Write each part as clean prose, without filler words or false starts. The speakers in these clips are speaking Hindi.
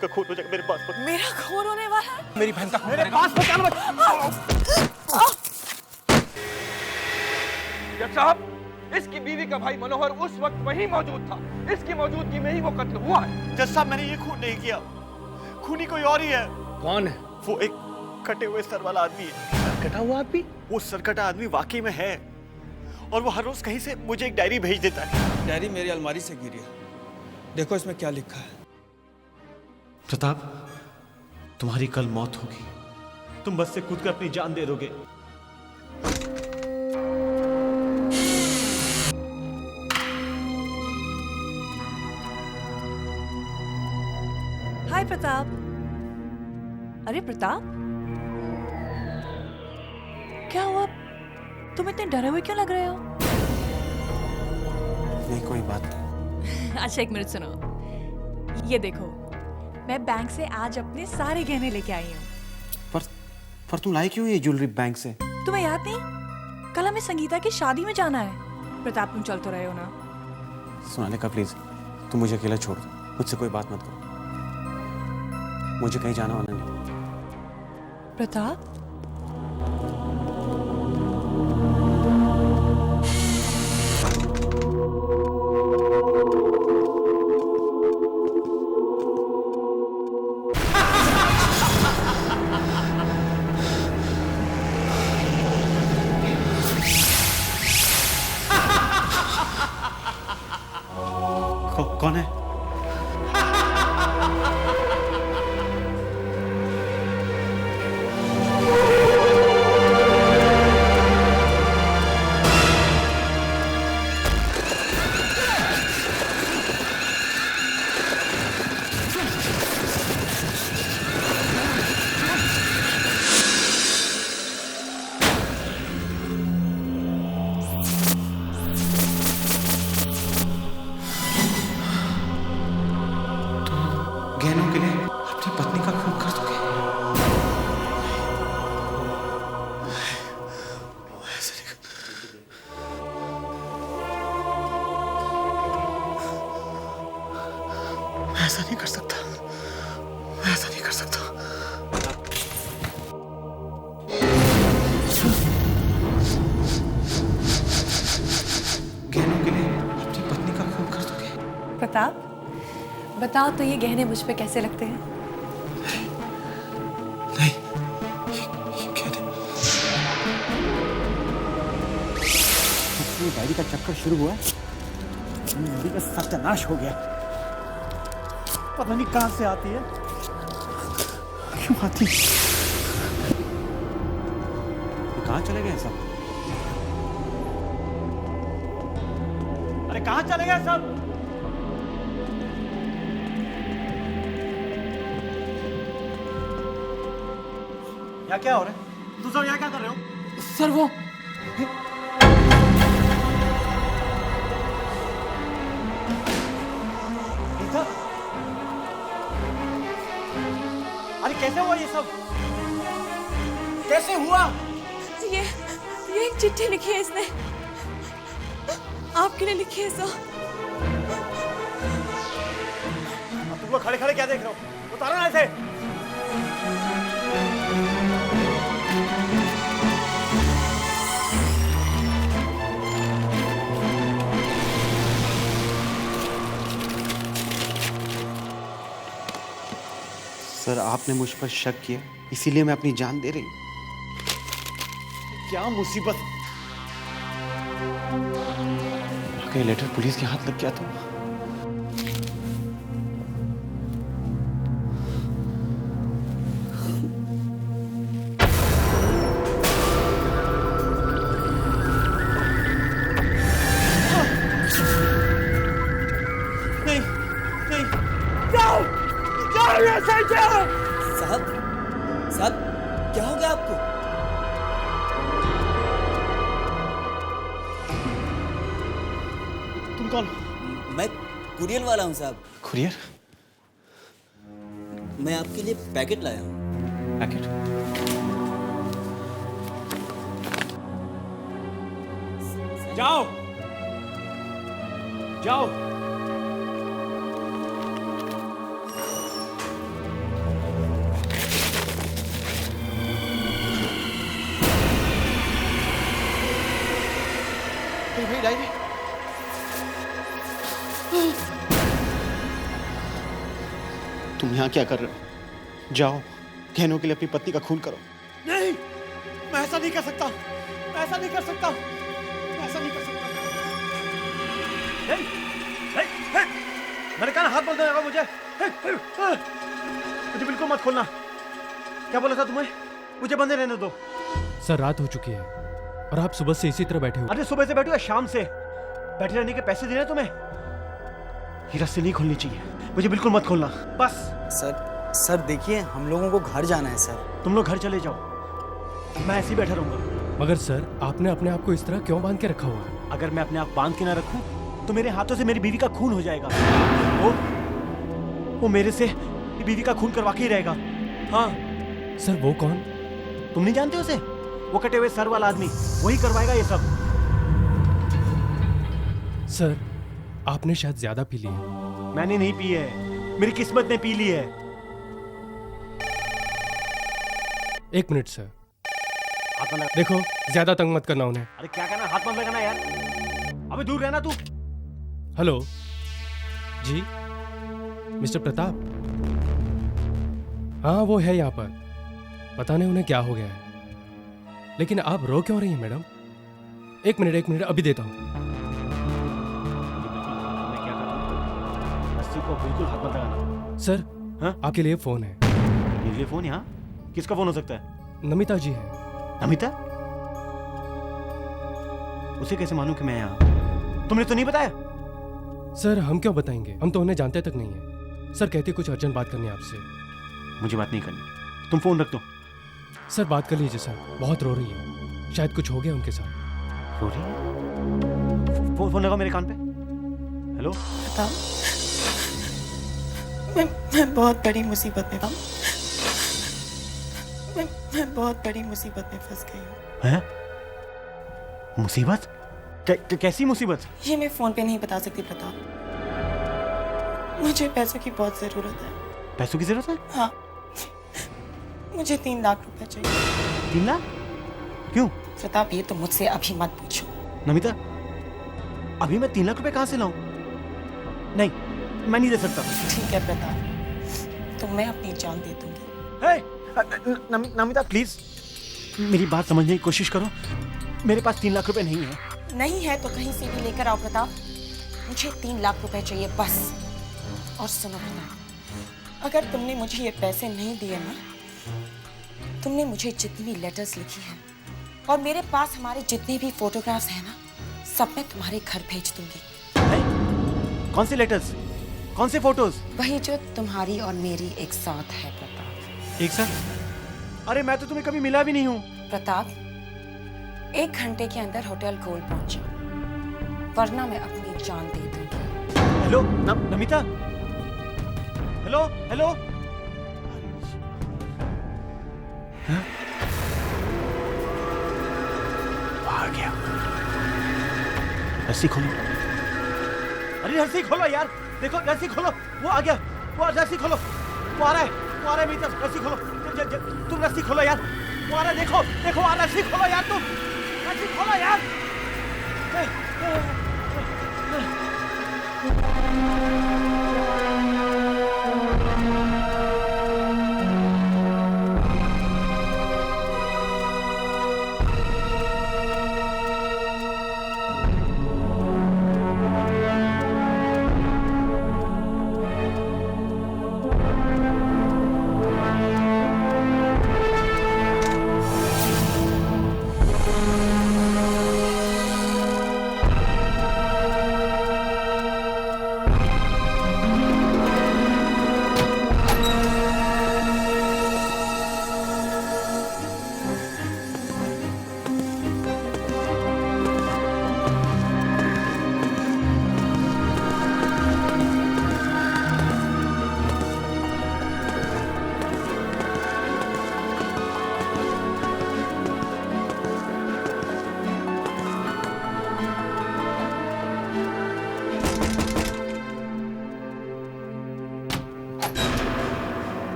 का खून हो जाएगा, मेरे पास मत। मेरा खून होने वाला है? मेरी बहन का खून मेरे पास मत आना मत। जज साहब, इसकी बीवी का भाई मनोहर उस वक्त वहीं मौजूद था। इसकी मौजूदगी में ही वो कत्ल हुआ है। जज साहब, मैंने ये खून नहीं किया, खूनी कोई और ही है। कौन है? वो एक कटे हुए सर वाला आदमी है। कटा हुआ आदमी? वो सरकटा आदमी वाकई में है, और वो हर रोज कहीं से मुझे एक डायरी भेज देता है। डायरी मेरी अलमारी से गिरी है, देखो इसमें क्या लिखा है। प्रताप, तुम्हारी कल मौत होगी, तुम बस से कूद कर अपनी जान दे दोगे। हाय प्रताप। अरे प्रताप, क्या हुआ? तुम इतने डरे हुए क्यों लग रहे हो? नहीं कोई बात नहीं। अच्छा एक मिनट सुनो, ये देखो, मैं बैंक से आज अपने सारे गहने लेके आई हूँ। पर तुम लाई क्यों ये ज्वेलरी बैंक से? तुम्हें याद नहीं, कल हमें संगीता की शादी में जाना है। प्रताप तुम चल तो रहे हो ना? सोनालिका प्लीज, तुम मुझे अकेला छोड़ दो, मुझसे कोई बात मत करो, मुझे कहीं जाना वाला नहीं। प्रताप, कौन है? गहनों के लिए अपनी पत्नी का खून कर दोगे? मैं ऐसा नहीं कर सकता, मैं ऐसा नहीं कर सकता। गहनों के लिए अपनी पत्नी का खून कर दोगे? प्रताप बताओ तो ये गहने मुझ पे कैसे लगते हैं? नहीं, ये गहने। ये डायरी का चक्कर शुरू हुआ, मेरी का सत्यानाश हो गया। पता नहीं कहां से आती है, क्यों आती है। ये कहाँ चले गए सब? अरे कहां चले गए सब? यहाँ क्या हो रहा है? तुम सब यहाँ क्या कर रहे हो? सर वो गीता? अरे कैसे हुआ ये सब? कैसे हुआ? ये एक चिट्ठी लिखी है इसने, आपके लिए लिखी है सर। तुम लोग खड़े खड़े क्या देख रहे हो? उतारो ना ऐसे। सर, आपने मुझ पर शक किया, इसीलिए मैं अपनी जान दे रही हूँ। क्या मुसीबत? वाकई लेटर पुलिस के हाथ लग गया तो? नहीं, नहीं, जाओ, जाओ यहाँ से, जाओ। साहब, साहब क्या हो गया आपको? तुम कौन? मैं कुरियर वाला हूँ साहब। कुरियर? मैं आपके लिए पैकेट लाया हूँ। पैकेट? जाओ, जाओ। मेरी डायरी। तुम यहाँ क्या कर रहे हो? जाओ, गहनों के लिए अपनी पत्नी का खून करो। नहीं, मैं ऐसा नहीं कर सकता, मैं ऐसा नहीं कर सकता, मैं ऐसा नहीं कर सकता। नहीं, नहीं, नहीं। मैंने कहा ना हाथ मत लगाओ मुझे। मुझे बिल्कुल मत खोलना। क्या बोला था तुम्हें? मुझे बंदे रहने दो। सर रात हो चुकी है और आप सुबह से इसी तरह बैठे हो। अरे सुबह से बैठो या शाम से? बैठे रहने के पैसे दे रहे तुम्हें? ये रस्सी नहीं खोलनी चाहिए। मुझे बिल्कुल मत खोलना, बस। सर देखिए, हम लोगों को घर जाना है सर। तुम लोग घर चले जाओ, मैं ऐसे ही बैठा रहूंगा। मगर सर आपने अपने आप को इस तरह क्यों बांध के रखा हुआ है? अगर मैं अपने आप बांध के ना रखूं तो मेरे हाथों से मेरी बीवी का खून हो जाएगा। वो मेरे से बीवी का खून करवा के ही रहेगा। हाँ। सर वो कौन? तुम नहीं जानते उसे? वो कटे हुए सर वाला आदमी, वही करवाएगा ये सब। सर आपने शायद ज्यादा पी ली है। मैंने नहीं पी है, मेरी किस्मत ने पी ली है। 1 मिनट सर। हाथ मत लगा। देखो ज्यादा तंग मत करना उन्हें। अरे क्या कहना, हाथ मत लगाना यार। अबे दूर रहना तू। हेलो जी, मिस्टर प्रताप। हाँ वो है यहाँ पर, पता नहीं उन्हें क्या हो गया है। लेकिन आप रो क्यों रही हैं मैडम? 1 मिनट अभी देता हूँ। मैं क्या करूँ? रस्सी को बिल्कुल हाथ मत लगाना। सर हाँ? आपके लिए फोन है। मेरे लिए फोन? यहाँ किसका फोन हो सकता है? नमिता जी है। नमिता? उसे कैसे मालूम कि मैं यहाँ? तुमने तो नहीं बताया? सर हम क्यों बताएंगे, हम तो उन्हें जानते तक नहीं है। सर कहती कुछ अर्जेंट बात करनी है आपसे। मुझे बात नहीं करनी, तुम फोन रख दो। सर बात कर लीजिए सर, बहुत रो रही है, शायद कुछ हो गया उनके साथ। रो रही है? फोन लगाओ मेरे कान पे। हेलो? प्रताप, मैं बहुत बड़ी मुसीबत में हूँ। मैं बहुत बड़ी मुसीबत में फंस गई हूँ। हैं? मुसीबत? कैसी मुसीबत? ये मैं फोन पे नहीं बता सकती प्रताप। मुझे पैसों की बहुत जरूरत है। पैसों की जरूरत है? हाँ, मुझे 3 लाख रुपए चाहिए। 3 लाख? क्यों? प्रताप ये तो मुझसे अभी मत पूछो। नमिता, अभी मैं 3 लाख रुपए कहाँ से लाऊं? नहीं, मैं नहीं दे सकता। ठीक है प्रताप, तो मैं अपनी जान दे दूंगी। नमिता प्लीज, मेरी बात समझने की कोशिश करो। मेरे पास 3 लाख रुपए नहीं है। नहीं है तो कहीं से भी लेकर आओ प्रताप। मुझे 3 लाख रुपए चाहिए बस। और सुनो प्रताप, अगर तुमने मुझे ये पैसे नहीं दिए ना, तुमने मुझे जितनी लेटर्स लिखी हैं और मेरे पास हमारे जितने भी फोटोग्राफ्स हैं ना, सब मैं तुम्हारे घर भेज दूंगी। कौन से लेटर्स? कौन से फोटोज? वही जो तुम्हारी और मेरी एक साथ है प्रताप। एक साथ? अरे मैं तो तुम्हें कभी मिला भी नहीं हूँ। प्रताप, 1 घंटे के अंदर होटल गोल्ड पहुंचो, वरना मैं अपनी जान दे दूंगी। हेलो नमिता? Hello hello? हाँ? आ गया। रस्सी खोलो। अरे रस्सी खोलो यार, देखो रस्सी खोलो। वो आ गया, वो रस्सी खोलो। वो आ रहा है मेरी तरफ। रस्सी खोलो। तुम रस्सी खोलो यार। वो आ रहा है, देखो देखो आ रस्सी खोलो यार, तुम रस्सी खोलो यार।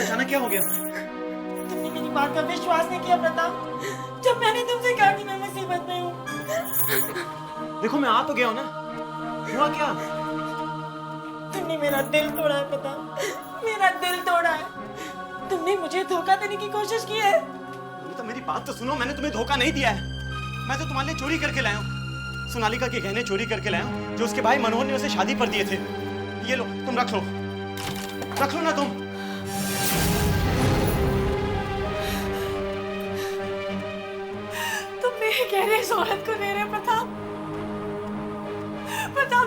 अचानक क्या हो गया? तुमने मेरी बात का विश्वास नहीं किया प्रताप। जब मैंने तुमसे कहा कि मैं मुसीबत में हूँ, देखो मैं आ तो गया हूं ना, हुआ क्या? तुमने मेरा दिल तोड़ा है, पता? मेरा दिल तोड़ा है। तुमने मुझे धोखा देने की कोशिश की है। तो मेरी बात तो सुनो, मैंने तुम्हें धोखा नहीं दिया है। मैं तो तुम्हारे लिए चोरी करके लाया हूँ, सोनालिका के गहने चोरी करके लाया हूँ जो उसके भाई मनोहर ने उसे शादी पर दिए थे। ये लो, तुम रख लो ना तुम। तुम मेरे गहने इस औरत को दे रहे हो, प्रताप,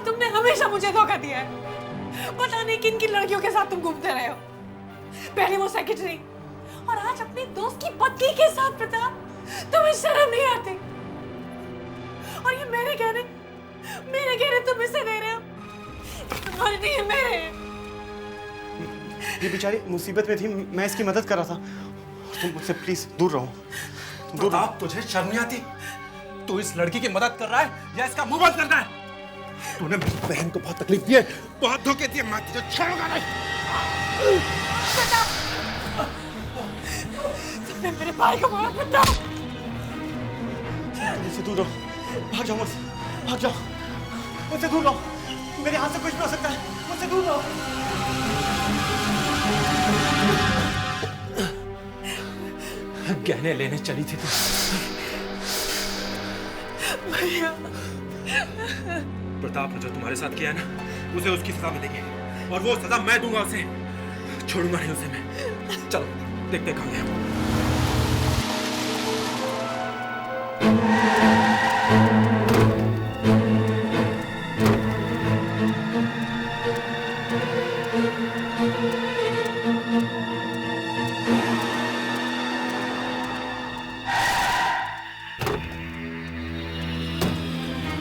तुमने हमेशा मुझे धोखा दिया है। पता नहीं किन किन लड़कियों के साथ तुम घूमते रहे हो। पहले वो सेक्रेटरी और आज अपने दोस्त की पत्नी के साथ। प्रताप, तुम्हें शर्म नहीं आती? और ये मेरे गहने तुम इसे दे रहे हो। तुम्हारे नहीं है, मेरे हैं। ये बेचारी मुसीबत में थी, मैं इसकी मदद कर रहा था। तुम मुझसे प्लीज दूर रहो, दूर रहो। तुझे शर्म नहीं आती? तू इस लड़की की मदद कर रहा है या इसका मुंह बंद करना है? तूने मेरी बहन को बहुत तकलीफ दी है, बहुत धोखे दिए। मैं तुझे छोड़ूंगा नहीं। तुमने मेरे भाई को मारा, प्रताप। मुझसे दूर रहो, भाग जाओ मुझसे, भाग जाओ, मुझसे दूर रहो। मेरे हाथ से कुछ भी हो सकता है, मुझसे दूर रहो। गहने लेने चली थी तू। भैया, प्रताप ने जो तुम्हारे साथ किया है ना, उसे उसकी सजा मिलेगी और वो सजा मैं दूंगा उसे। छोड़ूंगा नहीं उसे मैं। चलो देखते कहाँ गया वो।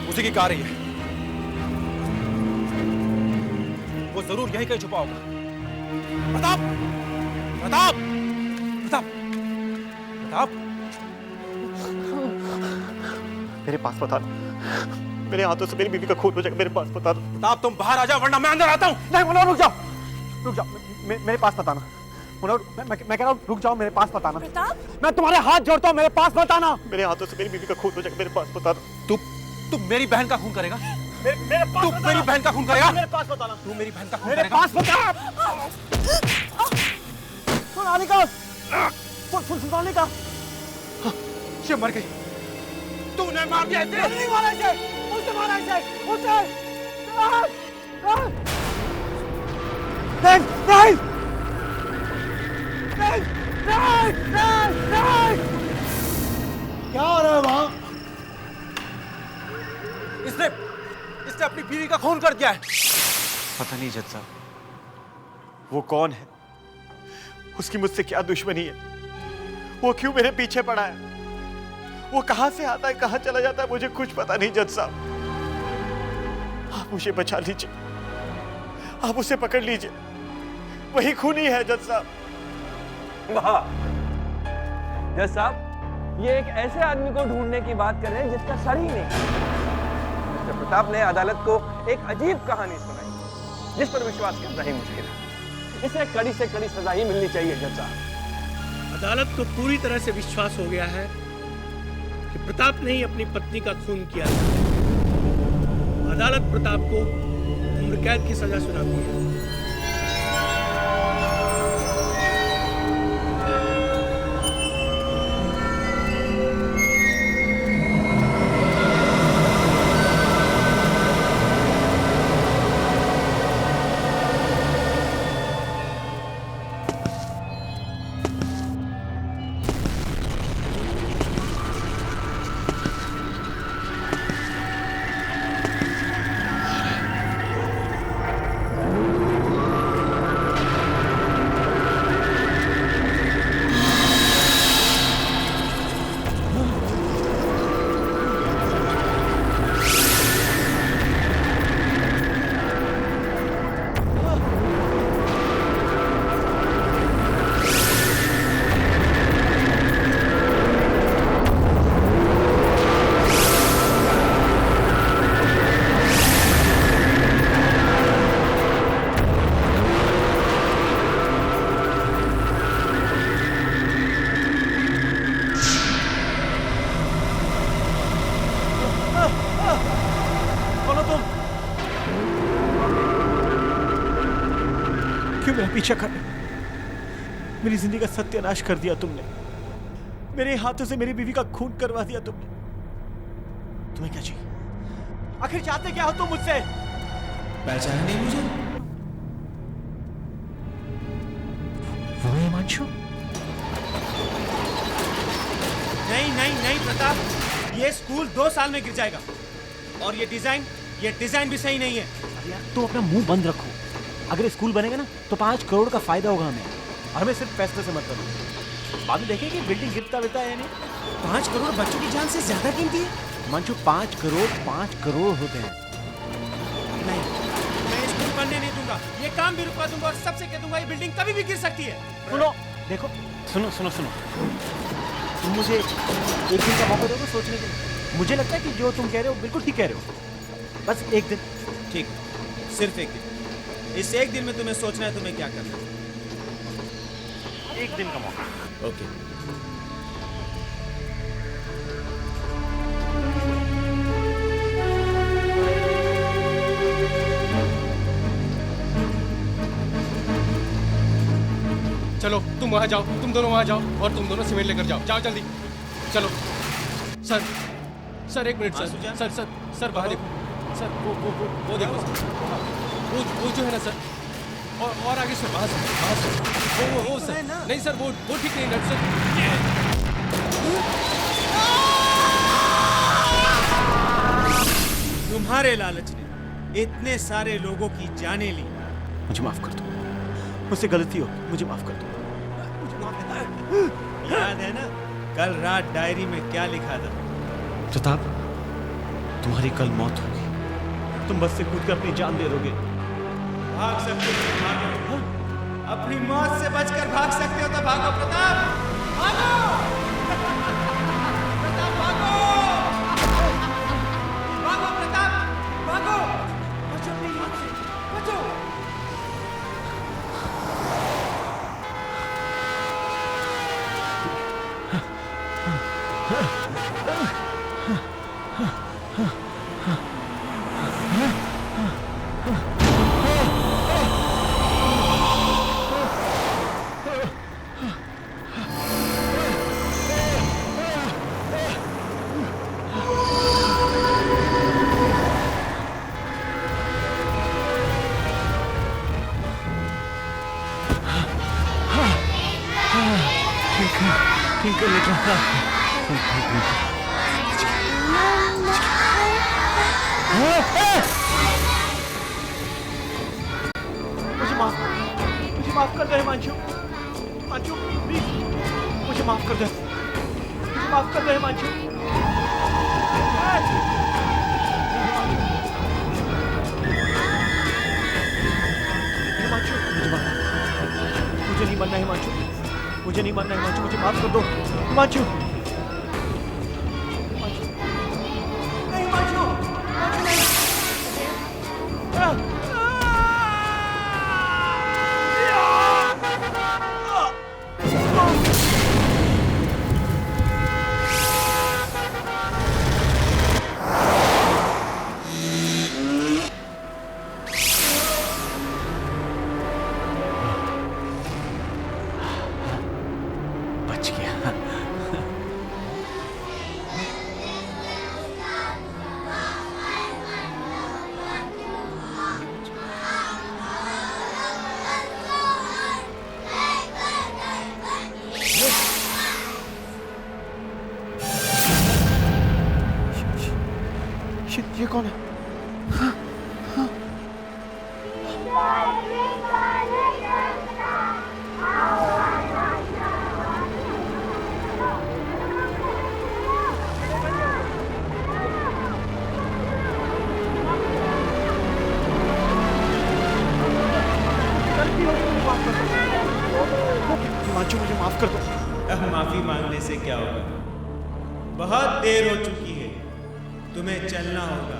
उसी की कार ही है, वो जरूर यहीं कहीं छुपा होगा। प्रताप, प्रताप, प्रताप, प्रताप, मेरे पास बता दो, मेरे हाथों से मेरी बीवी का खून हो जाएगा। मेरे पास बता दो। प्रताप तुम बाहर आ जाओ वरना मैं अंदर आता हूं। नहीं मनोहर, रुक जाओ, मेरे पास बताना। मनोहर, मैं कह रहा हूँ रुक जाओ, मेरे पास बताना। प्रताप, मैं तुम्हारे हाथ जोड़ता हूँ, मेरे पास बताना। मेरे हाथों से मेरी बीवी का खून हो जाएगा। मेरे पास बता दो। तू मेरी बहन का खून करेगा? मेरे पास तू मेरी बहन का खून करेगा? मेरे पास बताना। तू मेरी बहन का खून मेरे करेगा? पास बता। सोनालिका, सोनालिका, ये मर गई। तूने मार दिया इसे। नहीं मारा इसे, उसे मारा इसे, उसे। नहीं। क्या हो रहा है वहां? इसने अपनी बीवी का खून कर दिया है। पता नहीं जज साहब, वो कौन है, उसकी मुझसे क्या दुश्मनी है, वो क्यों मेरे पीछे पड़ा है, वो कहां से आता है कहां चला जाता है, मुझे कुछ पता नहीं। जज साहब, आप उसे बचा लीजिए, आप उसे पकड़ लीजिए, वही खूनी है जज साहब। वाह जज साहब, ये एक ऐसे आदमी को ढूंढने की बात कर रहे हैं जिसका सर ही नहीं। मिस्टर प्रताप ने अदालत को एक अजीब कहानी सुनाई जिस पर विश्वास करना ही मुश्किल है। इसे कड़ी से कड़ी सजा ही मिलनी चाहिए जज साहब। अदालत को पूरी तरह से विश्वास हो गया है कि प्रताप ने ही अपनी पत्नी का खून किया है। अदालत प्रताप को उम्र कैद की सजा सुनाती है। क्यों मेरा पीछा कर रहे हो? मेरी जिंदगी का सत्यानाश कर दिया तुमने। मेरे हाथों से मेरी बीवी का खून करवा दिया तुमने। तुम्हें क्या चाहिए? आखिर चाहते क्या हो तुम मुझसे? पहचाना नहीं मुझे? वो है हिमांशु? नहीं नहीं नहीं प्रताप, ये स्कूल 2 साल में गिर जाएगा। और ये डिजाइन भी सही नहीं है। अरे यार तो अपना मुंह बंद रखो। अगर स्कूल बनेगा ना तो 5 करोड़ का फायदा होगा हमें, और हमें सिर्फ पैसे से मतलब है। बाद में देखेंगे बिल्डिंग गिरता बिरता है नहीं। 5 करोड़ बच्चों की जान से ज्यादा कीमती है। हिमांशु 5 करोड़ होते हैं। नहीं, मैं स्कूल बनने नहीं दूंगा। ये काम भी रुकवा दूंगा और सबसे कह दूंगा ये बिल्डिंग कभी भी गिर सकती है। सुनो, देखो, सुनो। तुम मुझे एक दिन का मौका दोगे सोचने के लिए? मुझे लगता है कि जो तुम कह रहे हो बिल्कुल ठीक कह रहे हो। बस एक दिन। ठीक, सिर्फ एक दिन। इस एक दिन में तुम्हें सोचना है तुम्हें क्या करना है। एक दिन का मौका। ओके। चलो तुम वहां जाओ, तुम दोनों वहां जाओ और तुम दोनों सीमेंट लेकर जाओ। जाओ जल्दी, चलो। सर 1 मिनट सर बाहर देखो सर, वो देखो सर, वो जो है ना सर, और आगे सर, वहां सर, वो सर, नहीं सर, वो ठीक नहीं सर। तुम्हारे लालच ने इतने सारे लोगों की जानें ली। मुझे माफ कर दो, मुझसे गलती हो, मुझे माफ कर दो। याद है ना कल रात डायरी में क्या लिखा था? प्रताप, तुम्हारी कल मौत होगी। तुम बस से कूद कर अपनी जान दे दोगे। भाग सकते हो तो भागो। अपनी मौत से बचकर भाग सकते हो तो भागो प्रताप, भागो। प्रताप भागो, भागो प्रताप, भागो। बचो अपनी मौत से, बचो। मुझे माफ कर दे हिमांशु, प्लीज मुझे माफ कर दे, हिमांशु। मुझे नहीं मरना हिमांशु, मुझे माफ कर दो हिमांशु। ये कौन है? हिमांशु मुझे माफ कर दो। अब माफी मांगने से क्या होगा? बहुत देर हो चुकी है, तुम्हें चलना होगा।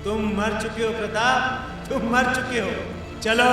तुम मर चुके हो प्रताप, तुम मर चुके हो। चलो।